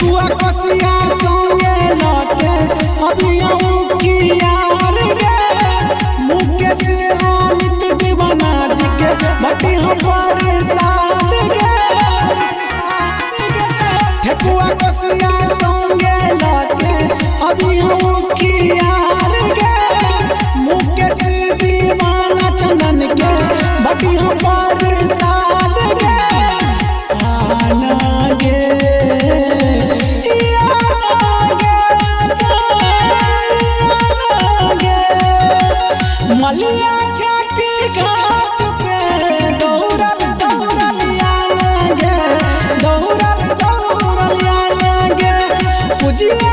ठेकुआ कसिया संगे लौटे अभी की यार गे मुकेश अमित दीवाना जी के बटी हमारे साथ गे ठेकुआ कसिया संगे लौटे अभी की यार गे मुकेश दीवाना चंदन के बटी हमारे साथ गे आना गे मलिया छठी घाट पे दौड़ल दौड़ल आना गे दौड़ल दौड़ल आना गे पूजिया